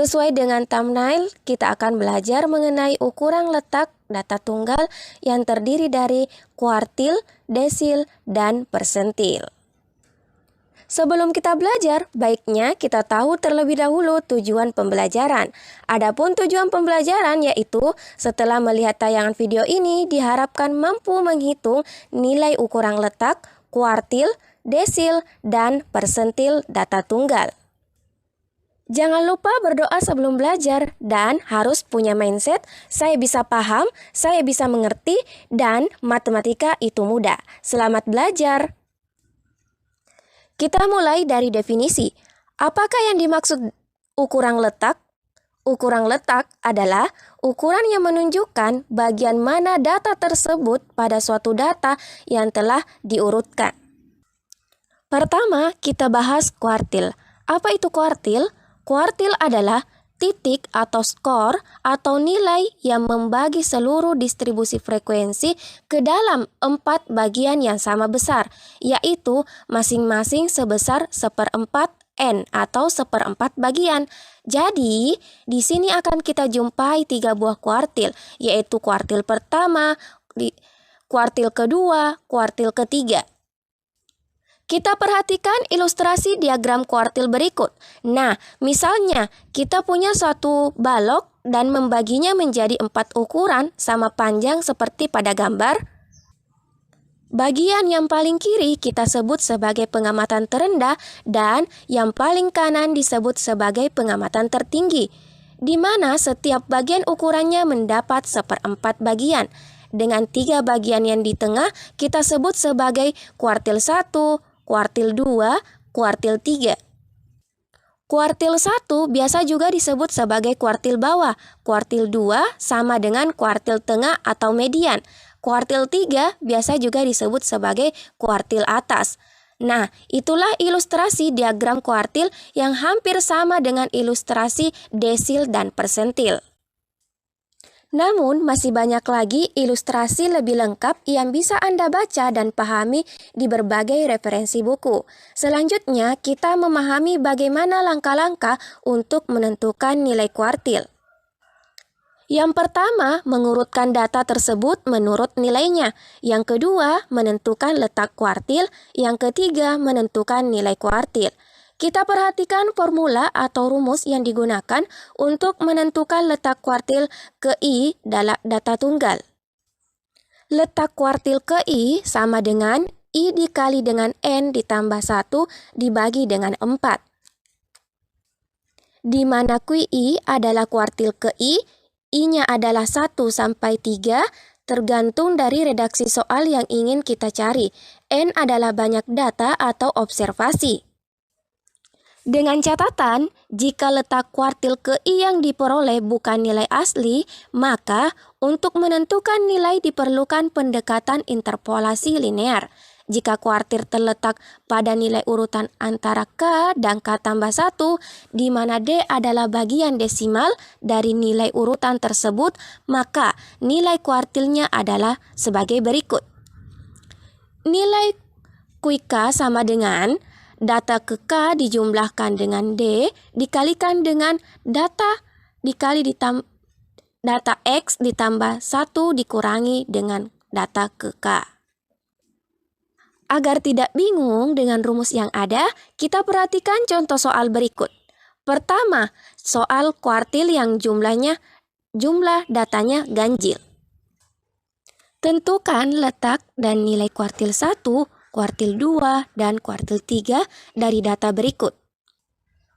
Sesuai dengan thumbnail, kita akan belajar mengenai ukuran letak data tunggal yang terdiri dari kuartil, desil, dan persentil. Sebelum kita belajar, baiknya kita tahu terlebih dahulu tujuan pembelajaran. Adapun tujuan pembelajaran yaitu setelah melihat tayangan video ini diharapkan mampu menghitung nilai ukuran letak, kuartil, desil, dan persentil data tunggal. Jangan lupa berdoa sebelum belajar dan harus punya mindset, saya bisa paham, saya bisa mengerti, dan matematika itu mudah. Selamat belajar! Kita mulai dari definisi. Apakah yang dimaksud ukuran letak? Ukuran letak adalah ukuran yang menunjukkan bagian mana data tersebut pada suatu data yang telah diurutkan. Pertama, kita bahas kuartil. Apa itu kuartil? Kuartil adalah titik atau skor atau nilai yang membagi seluruh distribusi frekuensi ke dalam 4 bagian yang sama besar, yaitu masing-masing sebesar 1/4 N atau 1/4 bagian. Jadi, di sini akan kita jumpai 3 buah kuartil, yaitu kuartil pertama, kuartil kedua, kuartil ketiga. Kita perhatikan ilustrasi diagram kuartil berikut. Nah, misalnya kita punya suatu balok dan membaginya menjadi 4 ukuran sama panjang seperti pada gambar. Bagian yang paling kiri kita sebut sebagai pengamatan terendah dan yang paling kanan disebut sebagai pengamatan tertinggi, di mana setiap bagian ukurannya mendapat 1/4 bagian. Dengan 3 bagian yang di tengah kita sebut sebagai kuartil 1, kuartil 2, kuartil 3. Kuartil 1 biasa juga disebut sebagai kuartil bawah. Kuartil 2 sama dengan kuartil tengah atau median. Kuartil 3 biasa juga disebut sebagai kuartil atas. Nah, itulah ilustrasi diagram kuartil yang hampir sama dengan ilustrasi desil dan persentil. Namun, masih banyak lagi ilustrasi lebih lengkap yang bisa Anda baca dan pahami di berbagai referensi buku. Selanjutnya, kita memahami bagaimana langkah-langkah untuk menentukan nilai kuartil. Yang pertama, mengurutkan data tersebut menurut nilainya. Yang kedua, menentukan letak kuartil. Yang ketiga, menentukan nilai kuartil. Kita perhatikan formula atau rumus yang digunakan untuk menentukan letak kuartil ke I dalam data tunggal. Letak kuartil ke I sama dengan I dikali dengan N ditambah 1 dibagi dengan 4. Di mana QI adalah kuartil ke I-nya adalah 1 sampai 3, tergantung dari redaksi soal yang ingin kita cari. N adalah banyak data atau observasi. Dengan catatan, jika letak kuartil ke I yang diperoleh bukan nilai asli, maka untuk menentukan nilai diperlukan pendekatan interpolasi linear. Jika kuartil terletak pada nilai urutan antara K dan K tambah 1, di mana D adalah bagian desimal dari nilai urutan tersebut, maka nilai kuartilnya adalah sebagai berikut. Nilai QK sama dengan data ke K dijumlahkan dengan D dikalikan dengan data dikali data X ditambah 1 dikurangi dengan data ke K. Agar tidak bingung dengan rumus yang ada, kita perhatikan contoh soal berikut. Pertama, soal kuartil yang jumlah datanya ganjil. Tentukan letak dan nilai kuartil 1, kuartil 2, dan kuartil 3 dari data berikut.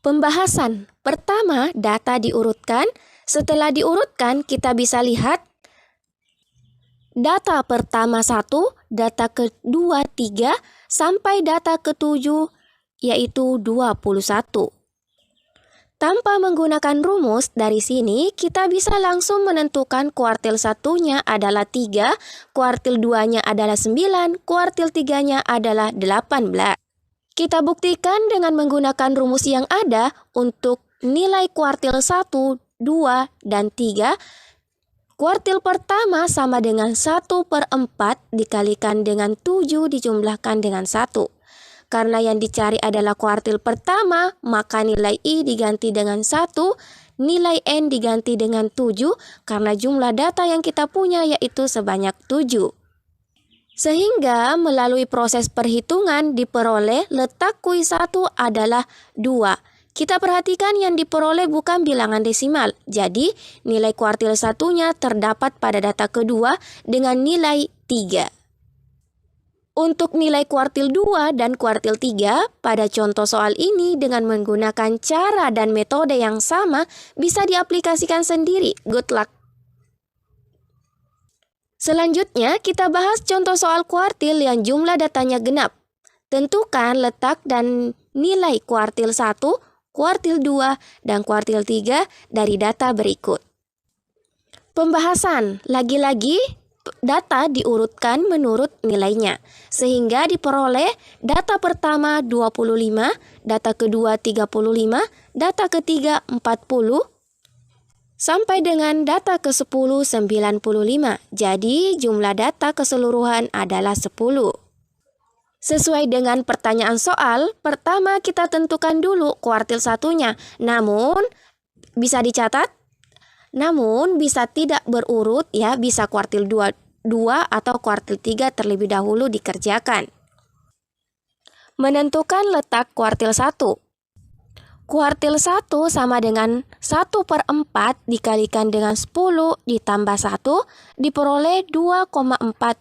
Pembahasan. Pertama, data diurutkan. Setelah diurutkan, kita bisa lihat data pertama 1, data kedua 3, sampai data ke-7 yaitu 21. Tanpa menggunakan rumus, dari sini kita bisa langsung menentukan kuartil 1-nya adalah 3, kuartil 2-nya adalah 9, kuartil 3-nya adalah 18. Kita buktikan dengan menggunakan rumus yang ada untuk nilai kuartil 1, 2, dan 3. Kuartil pertama sama dengan 1/4 dikalikan dengan 7 dijumlahkan dengan 1. Karena yang dicari adalah kuartil pertama, maka nilai I diganti dengan 1 nilai N diganti dengan 7 karena jumlah data yang kita punya yaitu sebanyak 7. Sehingga melalui proses perhitungan diperoleh letak kuis 1 adalah 2. Kita perhatikan yang diperoleh bukan bilangan desimal. Jadi nilai kuartil 1-nya terdapat pada data kedua dengan nilai 3. Untuk nilai kuartil 2 dan kuartil 3, pada contoh soal ini dengan menggunakan cara dan metode yang sama bisa diaplikasikan sendiri. Good luck! Selanjutnya, kita bahas contoh soal kuartil yang jumlah datanya genap. Tentukan letak dan nilai kuartil 1, kuartil 2, dan kuartil 3 dari data berikut. Pembahasan, lagi-lagi data diurutkan menurut nilainya, sehingga diperoleh data pertama 25, data kedua 35, data ketiga 40, sampai dengan data ke-10 95. Jadi jumlah data keseluruhan adalah 10. Sesuai dengan pertanyaan soal, pertama kita tentukan dulu kuartil 1-nya. Namun bisa tidak berurut ya, bisa kuartil 2 atau kuartil 3 terlebih dahulu dikerjakan. Menentukan letak kuartil 1. Kuartil 1 sama dengan 1/4 dikalikan dengan 10 ditambah 1 diperoleh 2,4.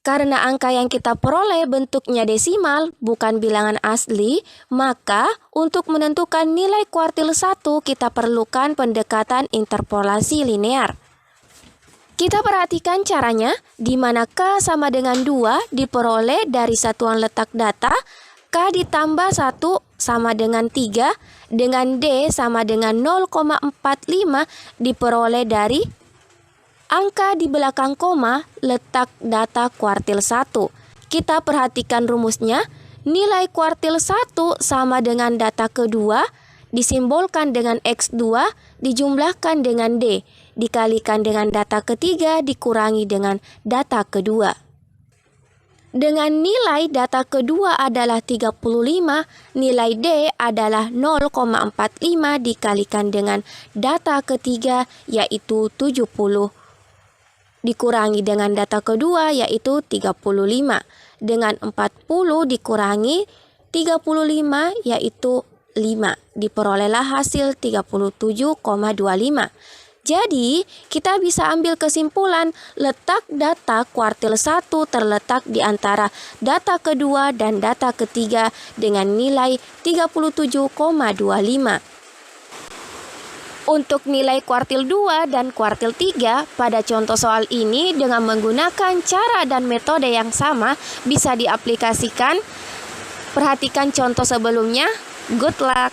Karena angka yang kita peroleh bentuknya desimal, bukan bilangan asli, maka untuk menentukan nilai kuartil 1 kita perlukan pendekatan interpolasi linear. Kita perhatikan caranya, di mana K sama dengan 2 diperoleh dari satuan letak data, K ditambah 1 sama dengan 3, dengan D sama dengan 0,45 diperoleh dari angka di belakang koma letak data kuartil 1. Kita perhatikan rumusnya, nilai kuartil 1 sama dengan data kedua, disimbolkan dengan X2, dijumlahkan dengan D, dikalikan dengan data ketiga, dikurangi dengan data kedua. Dengan nilai data kedua adalah 35, nilai D adalah 0,45 dikalikan dengan data ketiga yaitu 70. Dikurangi dengan data kedua yaitu 35. Dengan 40 dikurangi 35 yaitu 5. Diperolehlah hasil 37,25. Jadi, kita bisa ambil kesimpulan letak data kuartil 1 terletak di antara data kedua dan data ketiga dengan nilai 37,25. Untuk nilai kuartil 2 dan kuartil 3 pada contoh soal ini dengan menggunakan cara dan metode yang sama bisa diaplikasikan. Perhatikan contoh sebelumnya. Good luck!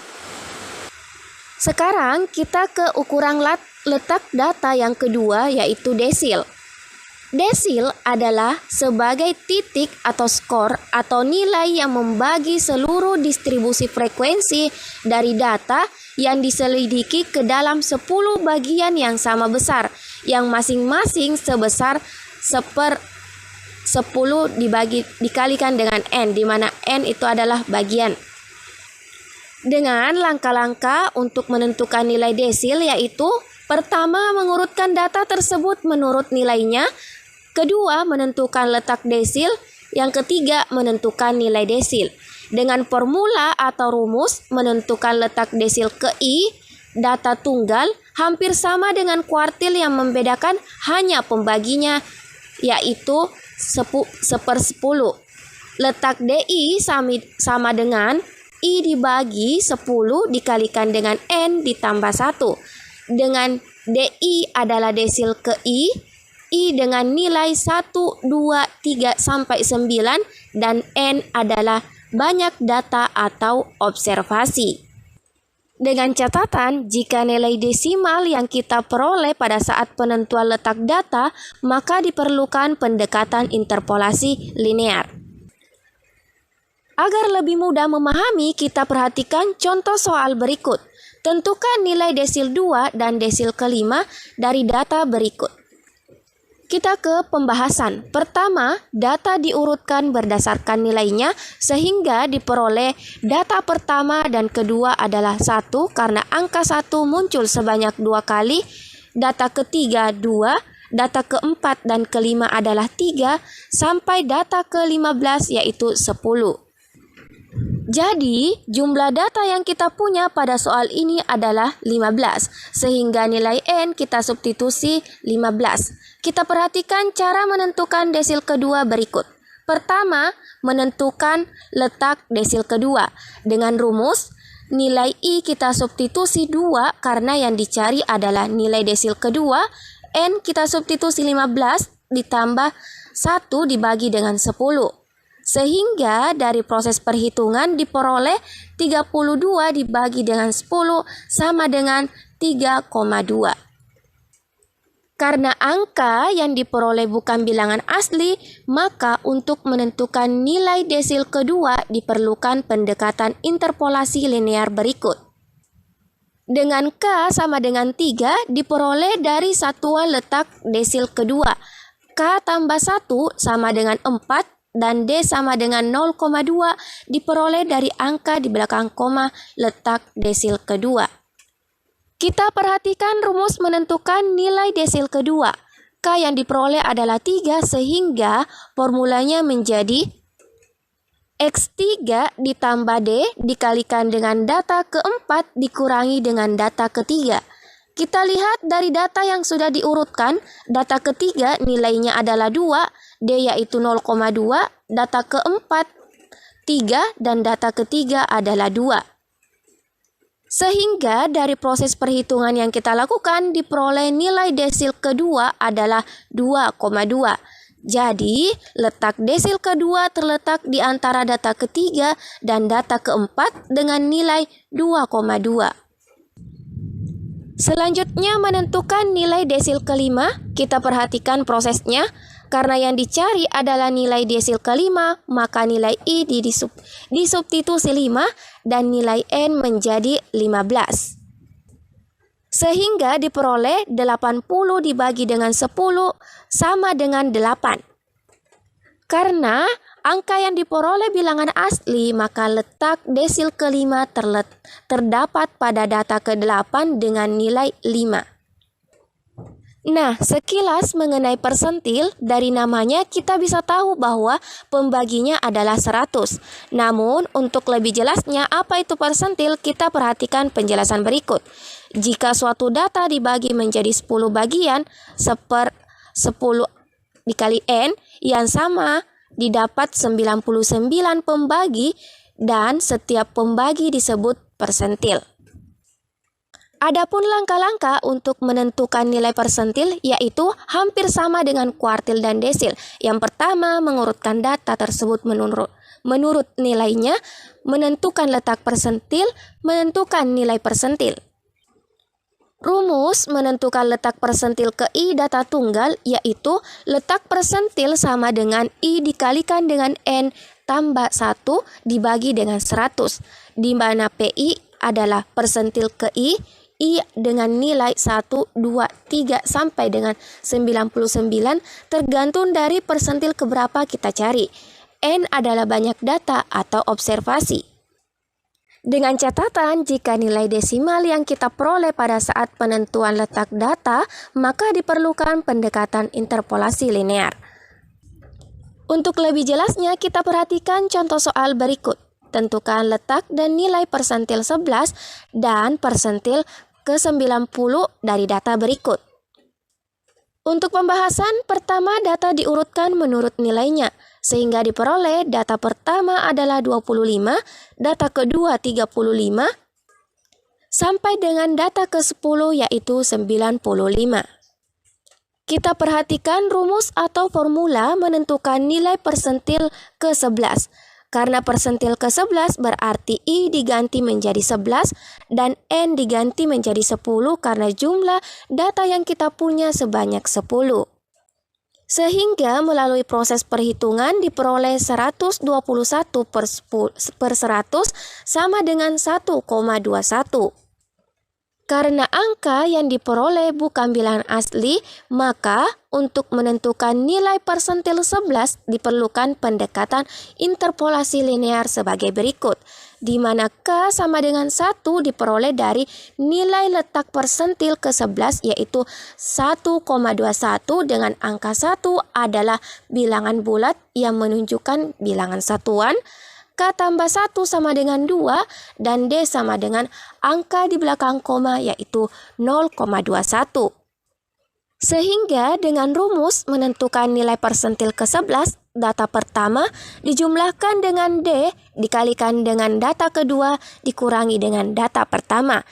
Sekarang kita ke ukuran letak data yang kedua yaitu desil. Desil adalah sebagai titik atau skor atau nilai yang membagi seluruh distribusi frekuensi dari data yang diselidiki ke dalam 10 bagian yang sama besar, yang masing-masing sebesar 1/10 dikalikan dengan N, di mana N itu adalah bagian. Dengan langkah-langkah untuk menentukan nilai desil yaitu pertama, mengurutkan data tersebut menurut nilainya. Kedua, menentukan letak desil. Yang ketiga, menentukan nilai desil. Dengan formula atau rumus, menentukan letak desil ke I, data tunggal, hampir sama dengan kuartil yang membedakan hanya pembaginya, yaitu 1/10. Letak DI sama dengan I dibagi 10 dikalikan dengan N ditambah 1. Dengan DI adalah desil ke I dengan nilai 1, 2, 3, sampai 9, dan N adalah banyak data atau observasi. Dengan catatan, jika nilai desimal yang kita peroleh pada saat penentuan letak data, maka diperlukan pendekatan interpolasi linear. Agar lebih mudah memahami, kita perhatikan contoh soal berikut. Tentukan nilai desil 2 dan desil kelima dari data berikut. Kita ke pembahasan. Pertama, data diurutkan berdasarkan nilainya sehingga diperoleh data pertama dan kedua adalah 1 karena angka 1 muncul sebanyak 2 kali, data ketiga 2, data keempat dan kelima adalah 3, sampai data ke-15 yaitu 10. Jadi, jumlah data yang kita punya pada soal ini adalah 15, sehingga nilai N kita substitusi 15. Kita perhatikan cara menentukan desil kedua berikut. Pertama, menentukan letak desil kedua. Dengan rumus, nilai I kita substitusi 2 karena yang dicari adalah nilai desil kedua. N kita substitusi 15 ditambah 1 dibagi dengan 10. Sehingga dari proses perhitungan diperoleh 32 dibagi dengan 10 sama dengan 3,2. Karena angka yang diperoleh bukan bilangan asli, maka untuk menentukan nilai desil kedua diperlukan pendekatan interpolasi linear berikut. Dengan K sama dengan 3 diperoleh dari satuan letak desil kedua. K tambah 1 sama dengan 4 dan D sama dengan 0,2 diperoleh dari angka di belakang koma letak desil kedua. Kita perhatikan rumus menentukan nilai desil kedua. K yang diperoleh adalah 3 sehingga formulanya menjadi X3 ditambah D dikalikan dengan data keempat dikurangi dengan data ketiga. Kita lihat dari data yang sudah diurutkan, data ketiga nilainya adalah 2, D yaitu 0,2, data keempat 3, dan data ketiga adalah 2. Sehingga dari proses perhitungan yang kita lakukan diperoleh nilai desil kedua adalah 2,2. Jadi, letak desil kedua terletak di antara data ketiga dan data keempat dengan nilai 2,2. Selanjutnya menentukan nilai desil kelima, kita perhatikan prosesnya. Karena yang dicari adalah nilai desil kelima, maka nilai I disubstitusi 5 dan nilai N menjadi 15. Sehingga diperoleh 80 dibagi dengan 10 sama dengan 8. Karena angka yang diperoleh bilangan asli, maka letak desil kelima terdapat pada data ke-8 dengan nilai 5. Nah, sekilas mengenai persentil, dari namanya kita bisa tahu bahwa pembaginya adalah 100. Namun, untuk lebih jelasnya apa itu persentil, kita perhatikan penjelasan berikut. Jika suatu data dibagi menjadi 10 bagian, 10 dikali N yang sama didapat 99 pembagi dan setiap pembagi disebut persentil. Adapun langkah-langkah untuk menentukan nilai persentil yaitu hampir sama dengan kuartil dan desil. Yang pertama, mengurutkan data tersebut menurut nilainya, menentukan letak persentil, menentukan nilai persentil. Rumus menentukan letak persentil ke I data tunggal yaitu letak persentil sama dengan I dikalikan dengan N tambah 1 dibagi dengan 100, di mana PI adalah persentil ke I dengan nilai 1, 2, 3 sampai dengan 99 tergantung dari persentil keberapa kita cari. N adalah banyak data atau observasi. Dengan catatan, jika nilai desimal yang kita peroleh pada saat penentuan letak data, maka diperlukan pendekatan interpolasi linear. Untuk lebih jelasnya, kita perhatikan contoh soal berikut. Tentukan letak dan nilai persentil 11 dan persentil ke-90 dari data berikut. Untuk pembahasan, pertama data diurutkan menurut nilainya, sehingga diperoleh data pertama adalah 25, data kedua 35, sampai dengan data ke-10 yaitu 95. Kita perhatikan rumus atau formula menentukan nilai persentil ke-11. Karena persentil ke-11 berarti I diganti menjadi 11 dan N diganti menjadi 10 karena jumlah data yang kita punya sebanyak 10. Sehingga melalui proses perhitungan diperoleh 121 per 100 sama dengan 1,21. Karena angka yang diperoleh bukan bilangan asli, maka untuk menentukan nilai persentil 11 diperlukan pendekatan interpolasi linear sebagai berikut, di mana K sama dengan 1 diperoleh dari nilai letak persentil ke-11 yaitu 1,21 dengan angka 1 adalah bilangan bulat yang menunjukkan bilangan satuan, K tambah 1 sama dengan 2, dan D sama dengan angka di belakang koma yaitu 0,21. Sehingga dengan rumus menentukan nilai persentil ke-11, data pertama dijumlahkan dengan D dikalikan dengan data kedua dikurangi dengan data pertama.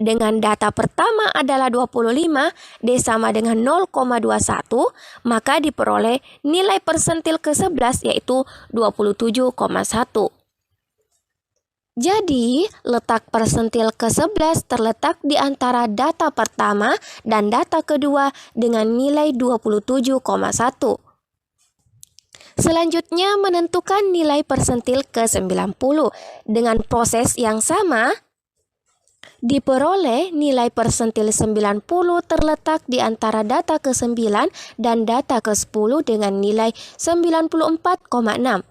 Dengan data pertama adalah 25, D sama dengan 0,21, maka diperoleh nilai persentil ke-11 yaitu 27,1. Jadi, letak persentil ke-11 terletak di antara data pertama dan data kedua dengan nilai 27,1. Selanjutnya, menentukan nilai persentil ke-90. Dengan proses yang sama, diperoleh nilai persentil 90 terletak di antara data ke-9 dan data ke-10 dengan nilai 94,6.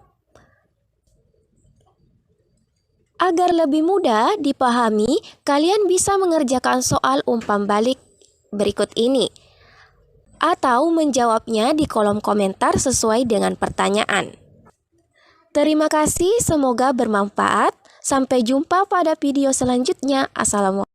Agar lebih mudah dipahami, kalian bisa mengerjakan soal umpan balik berikut ini atau menjawabnya di kolom komentar sesuai dengan pertanyaan. Terima kasih, semoga bermanfaat. Sampai jumpa pada video selanjutnya. Assalamualaikum.